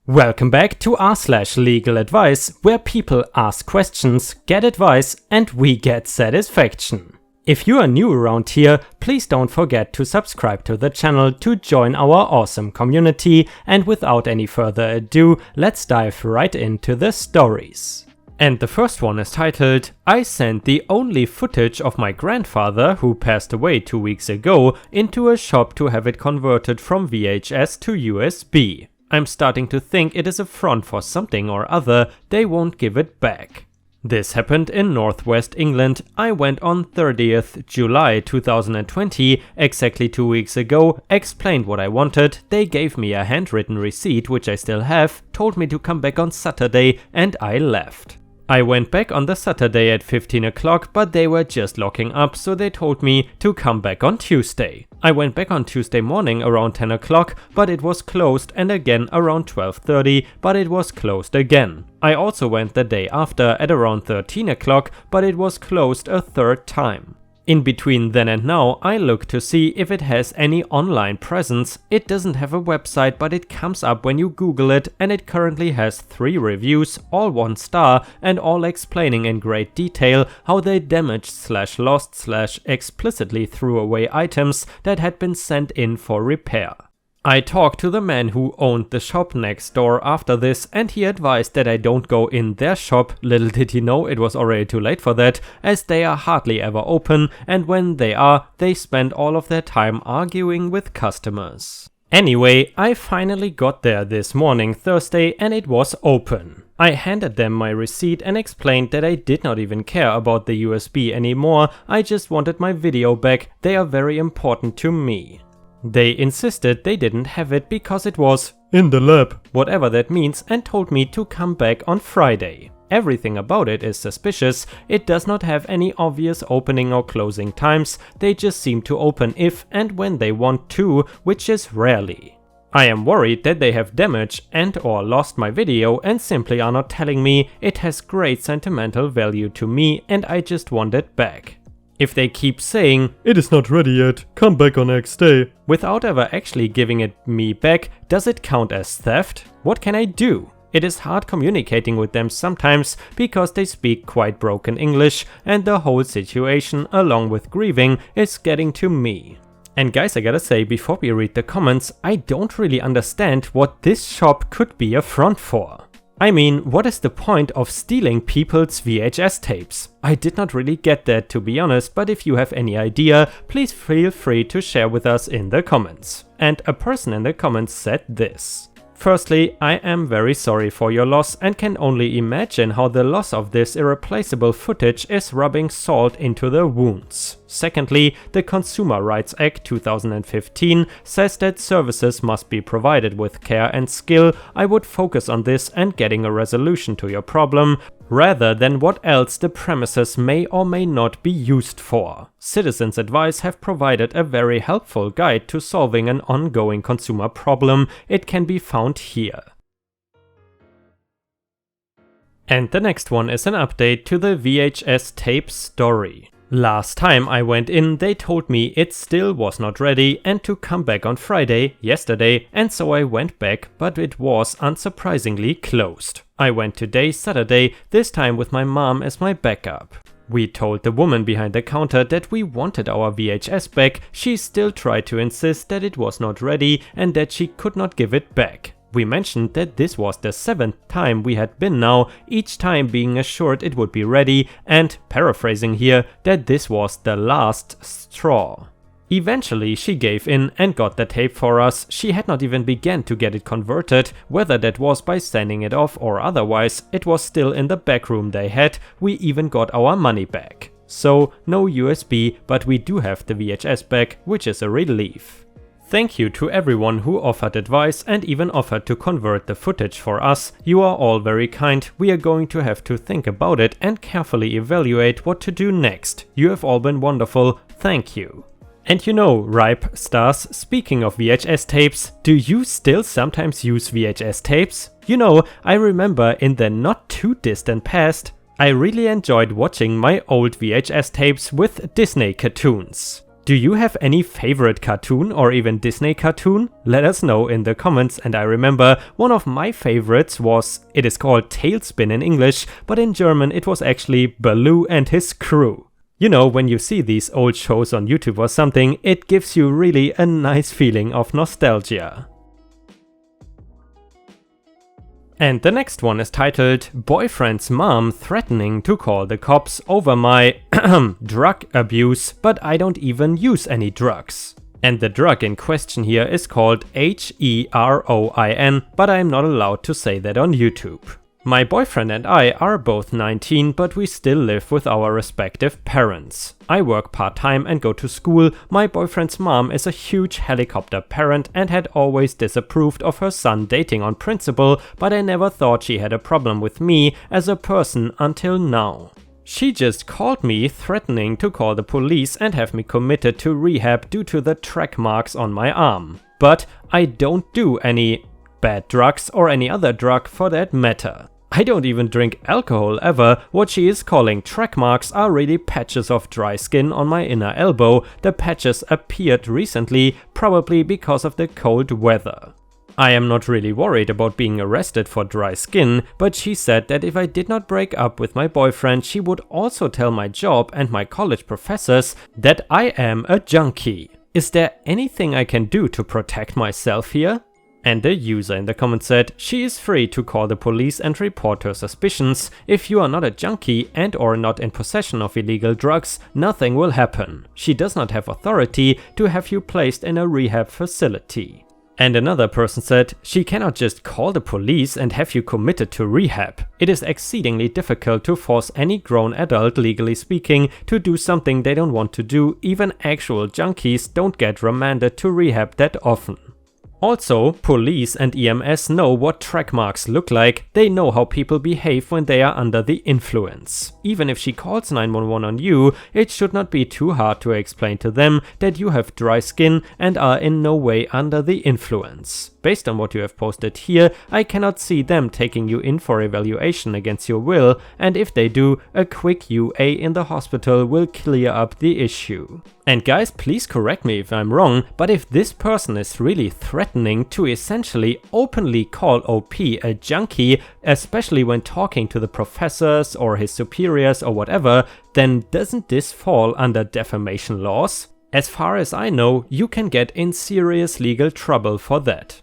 Welcome back to r/LegalAdvice, where people ask questions, get advice, and we get satisfaction. If you are new around here, please don't forget to subscribe to the channel to join our awesome community, and without any further ado, let's dive right into the stories. And the first one is titled, I sent the only footage of my grandfather, who passed away 2 weeks ago, into a shop to have it converted from VHS to USB. I'm starting to think it is a front for something or other, they won't give it back. This happened in northwest England. I went on 30th July 2020, exactly 2 weeks ago, explained what I wanted, they gave me a handwritten receipt which I still have, told me to come back on Saturday, and I left. I went back on the Saturday at 15 o'clock, but they were just locking up, so they told me to come back on Tuesday. I went back on Tuesday morning around 10 o'clock, but it was closed, and again around 12:30, but it was closed again. I also went the day after at around 13 o'clock, but it was closed a third time. In between then and now, I look to see if it has any online presence. It doesn't have a website, but it comes up when you Google it, and it currently has 3 reviews, all 1 star, and all explaining in great detail how they damaged/lost/explicitly threw away items that had been sent in for repair. I talked to the man who owned the shop next door after this, and he advised that I don't go in their shop. Little did he know it was already too late for that, as they are hardly ever open, and when they are, they spend all of their time arguing with customers. Anyway, I finally got there this morning, Thursday, and it was open. I handed them my receipt and explained that I did not even care about the USB anymore, I just wanted my video back, they are very important to me. They insisted they didn't have it because it was in the lab, whatever that means, and told me to come back on Friday. Everything about it is suspicious, it does not have any obvious opening or closing times, they just seem to open if and when they want to, which is rarely. I am worried that they have damaged and or lost my video and simply are not telling me. It has great sentimental value to me and I just want it back. If they keep saying, it is not ready yet, come back on next day, without ever actually giving it me back, does it count as theft? What can I do? It is hard communicating with them sometimes because they speak quite broken English and the whole situation, along with grieving, is getting to me. And guys, I gotta say, before we read the comments, I don't really understand what this shop could be a front for. I mean, what is the point of stealing people's VHS tapes? I did not really get that, to be honest, but if you have any idea, please feel free to share with us in the comments. And a person in the comments said this. Firstly, I am very sorry for your loss and can only imagine how the loss of this irreplaceable footage is rubbing salt into the wounds. Secondly, the Consumer Rights Act 2015 says that services must be provided with care and skill. I would focus on this and getting a resolution to your problem, rather than what else the premises may or may not be used for. Citizens Advice have provided a very helpful guide to solving an ongoing consumer problem. It can be found here. And the next one is an update to the VHS tape story. Last time I went in, they told me it still was not ready and to come back on Friday, yesterday, and so I went back, but it was unsurprisingly closed. I went today, Saturday, this time with my mom as my backup. We told the woman behind the counter that we wanted our VHS back. She still tried to insist that it was not ready and that she could not give it back. We mentioned that this was the 7th time we had been now, each time being assured it would be ready, and, paraphrasing here, that this was the last straw. Eventually she gave in and got the tape for us. She had not even begun to get it converted, whether that was by sending it off or otherwise, it was still in the back room they had. We even got our money back. So, no USB, but we do have the VHS back, which is a relief. Thank you to everyone who offered advice and even offered to convert the footage for us. You are all very kind. We are going to have to think about it and carefully evaluate what to do next. You have all been wonderful. Thank you. And you know, Ripe Stars, speaking of VHS tapes, do you still sometimes use VHS tapes? You know, I remember in the not too distant past, I really enjoyed watching my old VHS tapes with Disney cartoons. Do you have any favorite cartoon or even Disney cartoon? Let us know in the comments. And I remember one of my favorites it is called Tailspin in English, but in German it was actually Baloo and his crew. You know, when you see these old shows on YouTube or something, it gives you really a nice feeling of nostalgia. And the next one is titled Boyfriend's Mom Threatening to Call the Cops Over My Drug Abuse, but I don't even use any drugs. And the drug in question here is called heroin, but I'm not allowed to say that on YouTube. My boyfriend and I are both 19, but we still live with our respective parents. I work part-time and go to school. My boyfriend's mom is a huge helicopter parent and had always disapproved of her son dating on principle, but I never thought she had a problem with me as a person until now. She just called me threatening to call the police and have me committed to rehab due to the track marks on my arm. But I don't do any bad drugs or any other drug for that matter. I don't even drink alcohol ever. What she is calling track marks are really patches of dry skin on my inner elbow. The patches appeared recently, probably because of the cold weather. I am not really worried about being arrested for dry skin, but she said that if I did not break up with my boyfriend, she would also tell my job and my college professors that I am a junkie. Is there anything I can do to protect myself here? And the user in the comment said, she is free to call the police and report her suspicions. If you are not a junkie and or not in possession of illegal drugs, nothing will happen. She does not have authority to have you placed in a rehab facility. And another person said, she cannot just call the police and have you committed to rehab. It is exceedingly difficult to force any grown adult, legally speaking, to do something they don't want to do. Even actual junkies don't get remanded to rehab that often. Also, police and EMS know what track marks look like. They know how people behave when they are under the influence. Even if she calls 911 on you, it should not be too hard to explain to them that you have dry skin and are in no way under the influence. Based on what you have posted here, I cannot see them taking you in for evaluation against your will, and if they do, a quick UA in the hospital will clear up the issue. And guys, please correct me if I'm wrong, but if this person is really threatening to essentially openly call OP a junkie, especially when talking to the professors or his superiors or whatever, then doesn't this fall under defamation laws? As far as I know, you can get in serious legal trouble for that.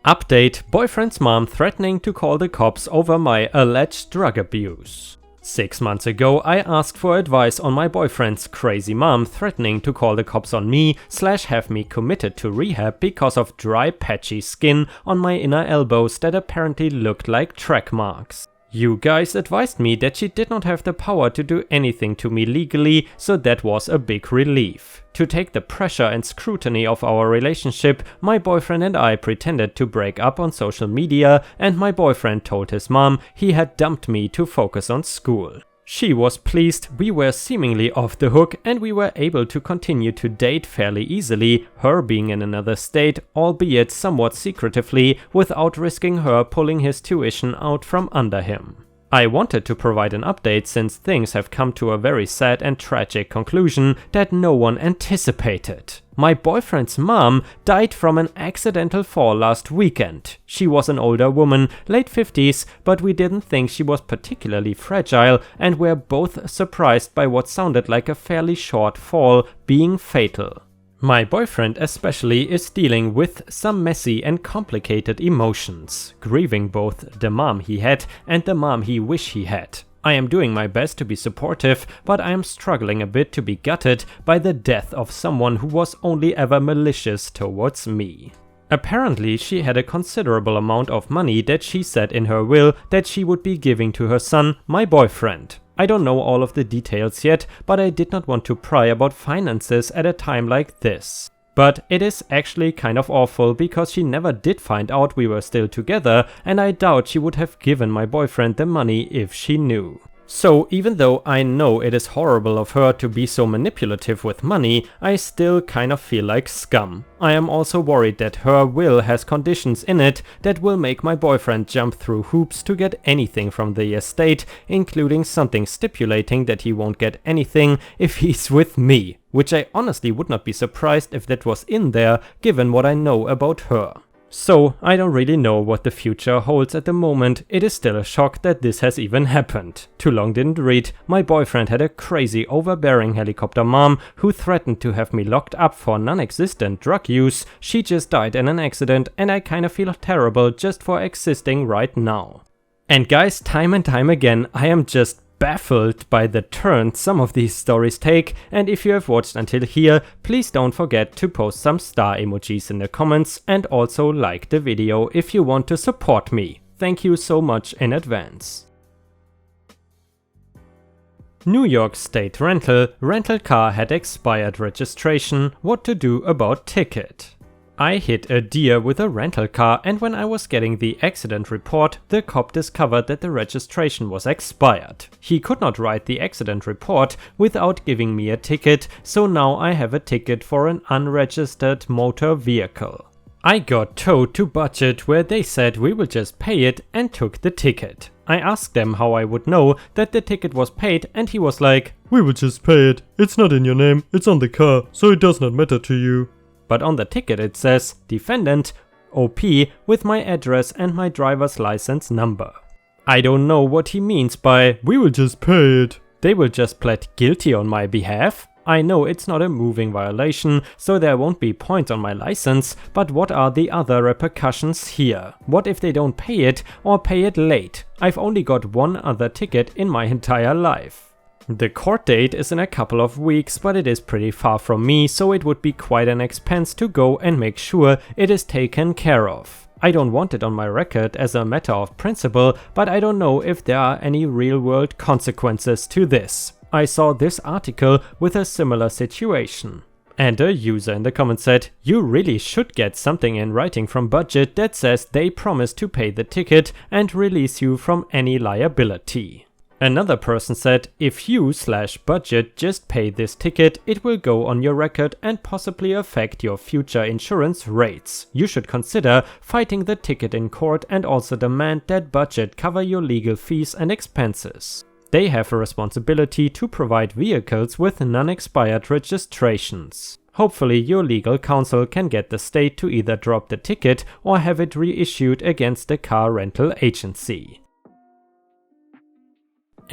Update: boyfriend's mom threatening to call the cops over my alleged drug abuse. 6 months ago, I asked for advice on my boyfriend's crazy mom threatening to call the cops on me / have me committed to rehab because of dry patchy skin on my inner elbows that apparently looked like track marks. You guys advised me that she did not have the power to do anything to me legally, so that was a big relief. To take the pressure and scrutiny of our relationship, my boyfriend and I pretended to break up on social media, and my boyfriend told his mom he had dumped me to focus on school. She was pleased, we were seemingly off the hook, and we were able to continue to date fairly easily, her being in another state, albeit somewhat secretively, without risking her pulling his tuition out from under him. I wanted to provide an update since things have come to a very sad and tragic conclusion that no one anticipated. My boyfriend's mom died from an accidental fall last weekend. She was an older woman, late 50s, but we didn't think she was particularly fragile and were both surprised by what sounded like a fairly short fall being fatal. My boyfriend especially is dealing with some messy and complicated emotions, grieving both the mom he had and the mom he wished he had. I am doing my best to be supportive, but I am struggling a bit to be gutted by the death of someone who was only ever malicious towards me. Apparently, she had a considerable amount of money that she said in her will that she would be giving to her son, my boyfriend. I don't know all of the details yet, but I did not want to pry about finances at a time like this. But it is actually kind of awful because she never did find out we were still together, and I doubt she would have given my boyfriend the money if she knew. So even though I know it is horrible of her to be so manipulative with money, I still kind of feel like scum. I am also worried that her will has conditions in it that will make my boyfriend jump through hoops to get anything from the estate, including something stipulating that he won't get anything if he's with me, which I honestly would not be surprised if that was in there given what I know about her. So I don't really know what the future holds at the moment. It is still a shock that this has even happened. Too long didn't read. My boyfriend had a crazy overbearing helicopter mom who threatened to have me locked up for non-existent drug use. She just died in an accident and I kind of feel terrible just for existing right now. And guys, time and time again, I am just baffled by the turn some of these stories take, and if you have watched until here, please don't forget to post some star emojis in the comments and also like the video if you want to support me. Thank you so much in advance. New York State rental car had expired registration, what to do about ticket. I hit a deer with a rental car, and when I was getting the accident report, the cop discovered that the registration was expired. He could not write the accident report without giving me a ticket, so now I have a ticket for an unregistered motor vehicle. I got towed to Budget, where they said we will just pay it, and took the ticket. I asked them how I would know that the ticket was paid, and he was like, "We will just pay it. It's not in your name, it's on the car, so it does not matter to you." But on the ticket it says defendant OP with my address and my driver's license number. I don't know what he means by "we will just pay it." They will just plead guilty on my behalf? I know it's not a moving violation, so there won't be points on my license, but what are the other repercussions here? What if they don't pay it or pay it late? I've only got one other ticket in my entire life. The court date is in a couple of weeks, but it is pretty far from me, so it would be quite an expense to go and make sure it is taken care of. I don't want it on my record as a matter of principle, but I don't know if there are any real-world consequences to this. I saw this article with a similar situation. And a user in the comments said, "You really should get something in writing from Budget that says they promise to pay the ticket and release you from any liability." Another person said, "If you/Budget just pay this ticket, it will go on your record and possibly affect your future insurance rates. You should consider fighting the ticket in court and also demand that Budget cover your legal fees and expenses. They have a responsibility to provide vehicles with non-expired registrations. Hopefully your legal counsel can get the state to either drop the ticket or have it reissued against the car rental agency."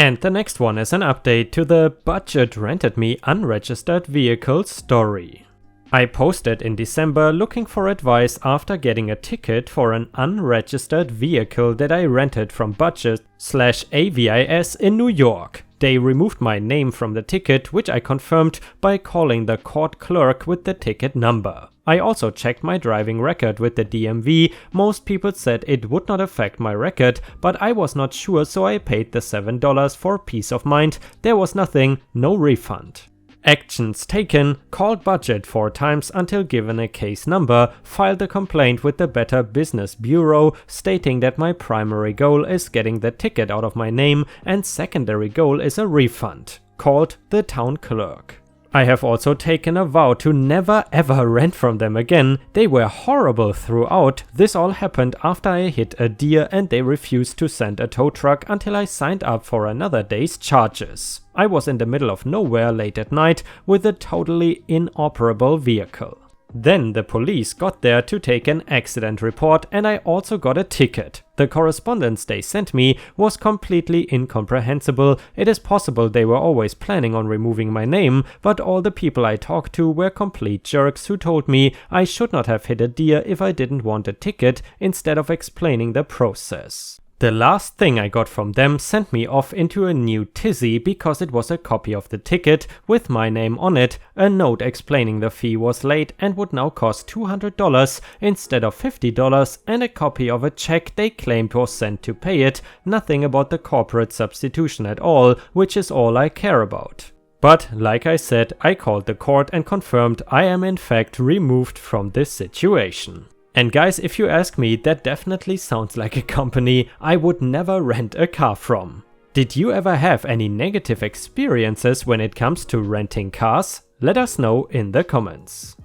And the next one is an update to the Budget rented me unregistered vehicle story. I posted in December looking for advice after getting a ticket for an unregistered vehicle that I rented from Budget/AVIS in New York. They removed my name from the ticket, which I confirmed by calling the court clerk with the ticket number. I also checked my driving record with the DMV. Most people said it would not affect my record, but I was not sure, so I paid the $7 for peace of mind. There was nothing, no refund. Actions taken: called Budget 4 times until given a case number, filed a complaint with the Better Business Bureau stating that my primary goal is getting the ticket out of my name and secondary goal is a refund. Called the town clerk. I have also taken a vow to never ever rent from them again. They were horrible throughout. This all happened after I hit a deer and they refused to send a tow truck until I signed up for another day's charges. I was in the middle of nowhere late at night with a totally inoperable vehicle. Then the police got there to take an accident report and I also got a ticket. The correspondence they sent me was completely incomprehensible. It is possible they were always planning on removing my name, but all the people I talked to were complete jerks who told me I should not have hit a deer if I didn't want a ticket instead of explaining the process. The last thing I got from them sent me off into a new tizzy because it was a copy of the ticket with my name on it, a note explaining the fee was late and would now cost $200 instead of $50, and a copy of a check they claimed was sent to pay it, nothing about the corporate substitution at all, which is all I care about. But like I said, I called the court and confirmed I am in fact removed from this situation. And guys, if you ask me, that definitely sounds like a company I would never rent a car from. Did you ever have any negative experiences when it comes to renting cars? Let us know in the comments.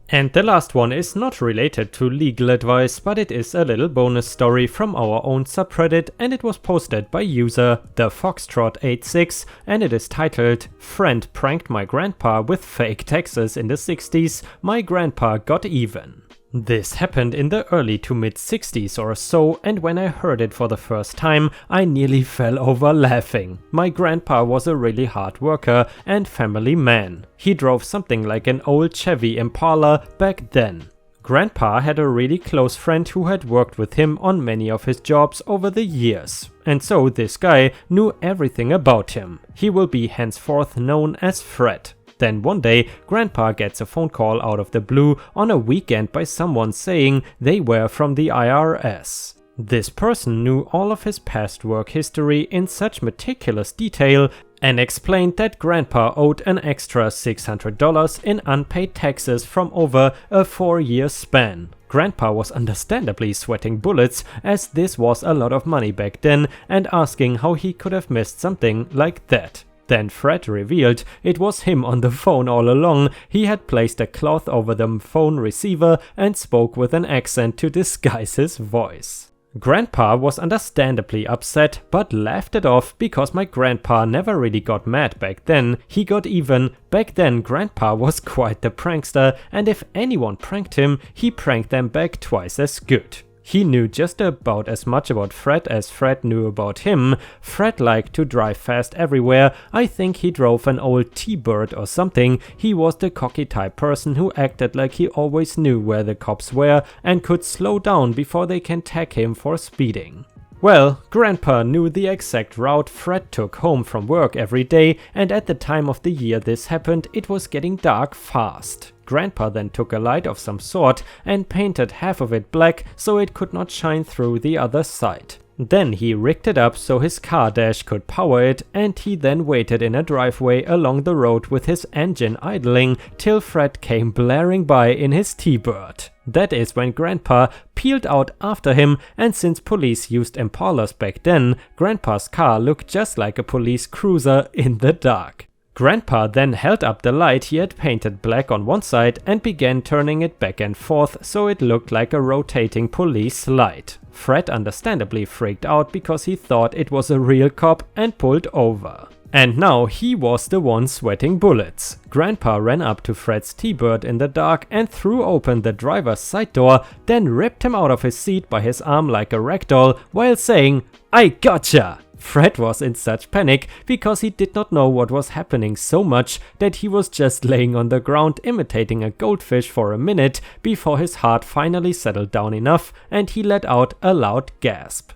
And the last one is not related to legal advice, but it is a little bonus story from our own subreddit, and it was posted by user thefoxtrot86, and it is titled "Friend pranked my grandpa with fake taxes in the 60s, my grandpa got even." This happened in the early to mid 60s or so, and when I heard it for the first time, I nearly fell over laughing. My grandpa was a really hard worker and family man. He drove something like an old Chevy Impala back then. Grandpa had a really close friend who had worked with him on many of his jobs over the years. And so this guy knew everything about him. He will be henceforth known as Fred. Then one day, Grandpa gets a phone call out of the blue on a weekend by someone saying they were from the IRS. This person knew all of his past work history in such meticulous detail and explained that Grandpa owed an extra $600 in unpaid taxes from over a 4-year span. Grandpa was understandably sweating bullets, as this was a lot of money back then, and asking how he could have missed something like that. Then Fred revealed it was him on the phone all along. He had placed a cloth over the phone receiver and spoke with an accent to disguise his voice. Grandpa was understandably upset, but laughed it off because my grandpa never really got mad back then. He got even. Back then, Grandpa was quite the prankster, and if anyone pranked him, he pranked them back twice as good. He knew just about as much about Fred as Fred knew about him. Fred liked to drive fast everywhere. I think he drove an old T-Bird or something. He was the cocky type person who acted like he always knew where the cops were and could slow down before they can tag him for speeding. Well, Grandpa knew the exact route Fred took home from work every day, and at the time of the year this happened, it was getting dark fast. Grandpa then took a light of some sort and painted half of it black so it could not shine through the other side. Then he rigged it up so his car dash could power it, and he then waited in a driveway along the road with his engine idling till Fred came blaring by in his T-Bird. That is when Grandpa peeled out after him, and since police used Impalas back then, Grandpa's car looked just like a police cruiser in the dark. Grandpa then held up the light he had painted black on one side and began turning it back and forth so it looked like a rotating police light. Fred understandably freaked out because he thought it was a real cop and pulled over. And now he was the one sweating bullets. Grandpa ran up to Fred's T-Bird in the dark and threw open the driver's side door, then ripped him out of his seat by his arm like a ragdoll while saying, "I gotcha!" Fred was in such panic because he did not know what was happening so much that he was just laying on the ground imitating a goldfish for a minute before his heart finally settled down enough and he let out a loud gasp.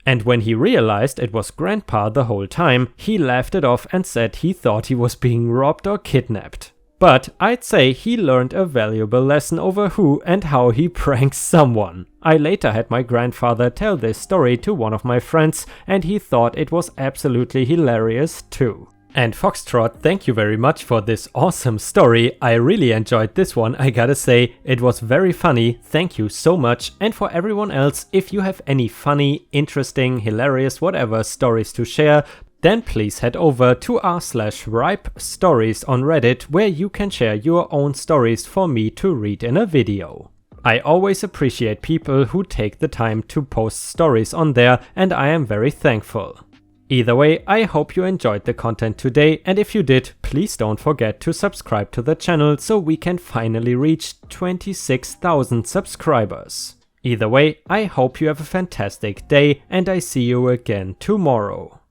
And when he realized it was Grandpa the whole time, he laughed it off and said he thought he was being robbed or kidnapped. But I'd say he learned a valuable lesson over who and how he pranks someone. I later had my grandfather tell this story to one of my friends, and he thought it was absolutely hilarious too. And Foxtrot, thank you very much for this awesome story. I really enjoyed this one, I gotta say. It was very funny, thank you so much. And for everyone else, if you have any funny, interesting, hilarious, whatever stories to share, then please head over to r/ripe stories on Reddit, where you can share your own stories for me to read in a video. I always appreciate people who take the time to post stories on there, and I am very thankful. Either way, I hope you enjoyed the content today, and if you did, please don't forget to subscribe to the channel so we can finally reach 26,000 subscribers. Either way, I hope you have a fantastic day, and I see you again tomorrow.